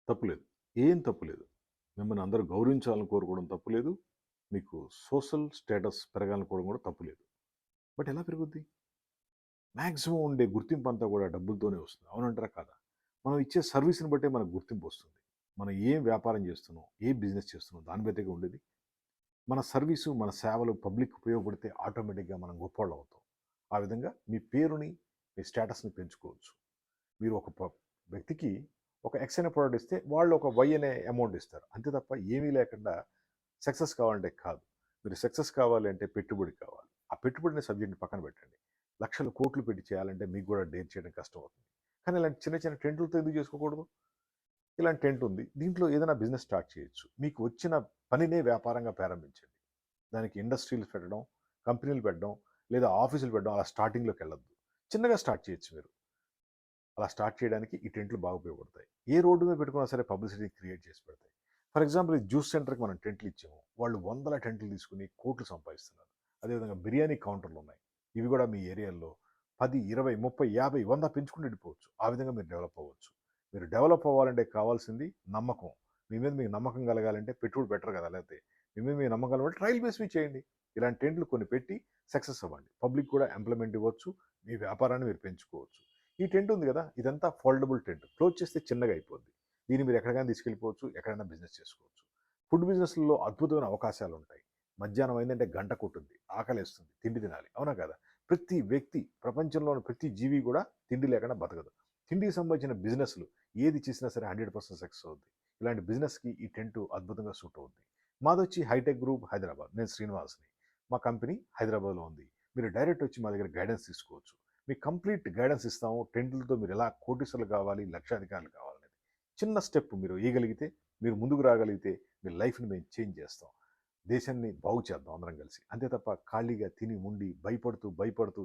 తప్పులేదు. ఏం తప్పులేదు. మిమ్మల్ని అందరూ గౌరవించాలని కోరుకోవడం తప్పులేదు. మీకు సోషల్ స్టేటస్ పెరగాలని కోవడం కూడా తప్పులేదు. బట్ ఎలా పెరుగుద్ది? మాక్సిమం ఉండే గుర్తింపంతా కూడా డబ్బులతోనే వస్తుంది. అవునంటారా కాదా? మనం ఇచ్చే సర్వీస్‌ని బట్టే మనకు గుర్తింపొస్తుంది. మనం ఏం వ్యాపారం చేస్తున్నాం, ఏ బిజినెస్ చేస్తున్నాం దాన్ని బట్టేగా ఉండేది. మన సర్వీసు, మన సేవలు పబ్లిక్‌కి ఉపయోగపడితే ఆటోమేటిక్‌గా మనం గొప్పోళ్ళవుతాం. ఆ విధంగా మీ పేరుని, మీ స్టేటస్‌ని పెంచుకోవచ్చు. మీరు ఒక వ్యక్తికి ఒక ఎక్స్ అనే ప్రోడక్ట్ ఇస్తే వాళ్ళు ఒక వై అనే అమౌంట్ ఇస్తారు. అంతే తప్ప ఏమీ లేకుండా సక్సెస్ కావాలంటే కాదు. మీరు సక్సెస్ కావాలి అంటే పెట్టుబడి కావాలి. ఆ పెట్టుబడి అనే సబ్జెక్ట్‌ని పక్కన పెట్టండి. లక్షలు, కోట్లు పెట్టి చేయాలంటే మీకు కూడా డేర్ చేయడం కష్టమవుతుంది. కానీ ఇలాంటి చిన్న చిన్న టెంట్‌లతో ఎందుకు చేసుకోకూడదు? ఇలాంటి టెంట్ ఉంది. దీంట్లో ఏదైనా బిజినెస్ స్టార్ట్ చేయొచ్చు. మీకు వచ్చిన పనినే వ్యాపారంగా ప్రారంభించండి. దానికి ఇండస్ట్రీలు పెట్టడం, కంపెనీలు పెట్టడం, లేదా ఆఫీసులు పెట్టడం అలా స్టార్టింగ్‌లోకి వెళ్ళొద్దు. చిన్నగా స్టార్ట్ చేయొచ్చు మీరు. అలా స్టార్ట్ చేయడానికి ఈ టెంట్లు బాగా ఉపయోగపడతాయి. ఏ రోడ్డు మీద పెట్టుకున్నా సరే పబ్లిసిటీ క్రియేట్ చేసి పెడతాయి. ఫర్ ఎగ్జాంపుల్ ఈ జ్యూస్ సెంటర్‌కి మనం టెంట్లు ఇచ్చాము. వాళ్ళు వందల టెంట్లు తీసుకొని కోట్లు సంపాదిస్తున్నారు. అదేవిధంగా బిర్యానీ కౌంటర్లు ఉన్నాయి. ఇవి కూడా మీ ఏరియాలో 10, 20, 30, 50, 100 పెంచుకుంటూ వెళ్ళిపోవచ్చు. ఆ విధంగా మీరు డెవలప్ అవ్వచ్చు. మీరు డెవలప్ అవ్వాలంటే కావాల్సింది నమ్మకం. మీ మీద మీకు నమ్మకం కలగాలంటే పెట్టుబడి బెటర్ కదా! లేకపోతే మీ మీద మీకు నమ్మకం కలగాలంటే ట్రయల్ బేస్ మీద చేయండి. ఇలాంటి టెంట్లు కొన్ని పెట్టి సక్సెస్ అవ్వండి. పబ్లిక్ కూడా ఎంప్లాయ్‌మెంట్ ఇవ్వచ్చు. మీ వ్యాపారాన్ని మీరు పెంచుకోవచ్చు. ఈ టెంట్ ఉంది కదా! ఇదంతా ఫోల్డబుల్ టెంట్. క్లోజ్ చేస్తే చిన్నగా అయిపోద్ది. దీన్ని మీరు ఎక్కడికైనా తీసుకెళ్ళిపోవచ్చు. ఎక్కడైనా బిజినెస్ చేసుకోవచ్చు. ఫుడ్ బిజినెస్‌లో అద్భుతమైన అవకాశాలు ఉంటాయి. మధ్యాహ్నం అయిందంటే గంట కొట్టుద్ది. ఆకలేస్తుంది. తిండి తినాలి. అవునా కాదా? ప్రతి వ్యక్తి, ప్రపంచంలోని ప్రతి జీవి కూడా తిండి లేకుండా బతకదు. తిండికి సంబంధించిన బిజినెస్‌లు ఏది చేసినా సరే 100% సక్సెస్ అవుద్ది. ఇలాంటి బిజినెస్‌కి ఈ టెంట్ అద్భుతంగా సూట్ అవుద్ది. మాదొచ్చి హైటెక్ గ్రూప్ హైదరాబాద్. నేను శ్రీనివాస్‌ని. మా కంపెనీ హైదరాబాద్‌లో ఉంది. మీరు డైరెక్ట్ వచ్చి మా దగ్గర గైడెన్స్ తీసుకోవచ్చు. మీకు కంప్లీట్ గైడెన్స్ ఇస్తాము. టెంట్లతో మీరు ఎలా కోటీశ్వరులు కావాలి, లక్షాధికారులు కావాలనేది. చిన్న స్టెప్ మీరు వేయగలిగితే, మీరు ముందుకు రాగలిగితే మీ లైఫ్‌ని మేము చేంజ్ చేస్తాం. దేశాన్ని బాగు చేద్దాం అందరం కలిసి. అంతే తప్ప ఖాళీగా తిని ఉండి భయపడుతూ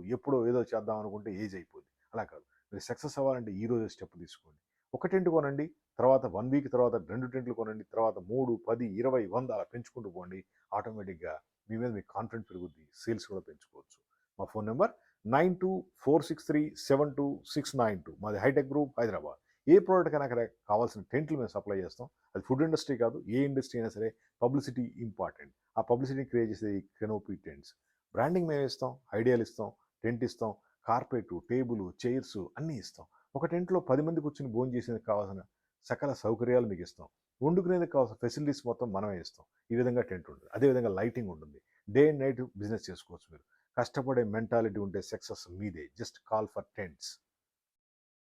ఎప్పుడో ఏదో చేద్దాం అనుకుంటే ఏజ్ అయిపోద్ది. అలా కాదు. మీరు సక్సెస్ అవ్వాలంటే ఈ రోజే స్టెప్ తీసుకోండి. ఒక టెంట్ కొనండి. తర్వాత 1 వీక్ తర్వాత 2 టెంట్లు కొనండి. తర్వాత 3, 10, 20, 100 అలా పెంచుకుంటూ పోండి. ఆటోమేటిక్‌గా మీ మీద మీకు కాన్ఫిడెన్స్ పెరుగుద్ది. సేల్స్ కూడా పెంచుకోవచ్చు. మా ఫోన్ నంబర్ 9246372692. మాది హైటెక్ గ్రూప్ హైదరాబాద్. ఏ ప్రోడక్ట్‌కైనా అక్కడ కావాల్సిన టెంట్లు మేము సప్లై చేస్తాం. అది ఫుడ్ ఇండస్ట్రీ కాదు. ఏ ఇండస్ట్రీ అయినా సరే పబ్లిసిటీ ఇంపార్టెంట్. ఆ పబ్లిసిటీని క్రియేట్ చేసేది కెనోపీ టెంట్స్. బ్రాండింగ్ మేము ఇస్తాం. ఐడియాలు ఇస్తాం. టెంట్ ఇస్తాం. కార్పెట్, టేబుల్, చైర్స్ అన్నీ ఇస్తాం. ఒక టెంట్‌లో 10 మంది కూర్చొని భోంచేసేందుకు కావాల్సిన సకల సౌకర్యాలు మీకు ఇస్తాం. వండుకునేందుకు కావాల్సిన ఫెసిలిటీస్ మొత్తం మనమే ఇస్తాం. ఈ విధంగా టెంట్ ఉంటుంది. అదేవిధంగా లైటింగ్ ఉంటుంది. డే అండ్ నైట్ బిజినెస్ చేసుకోవచ్చు మీరు. కష్టపడే మెంటాలిటీ ఉంటే సక్సెస్ మీదే. Just call for tents.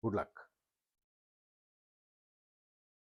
Good luck.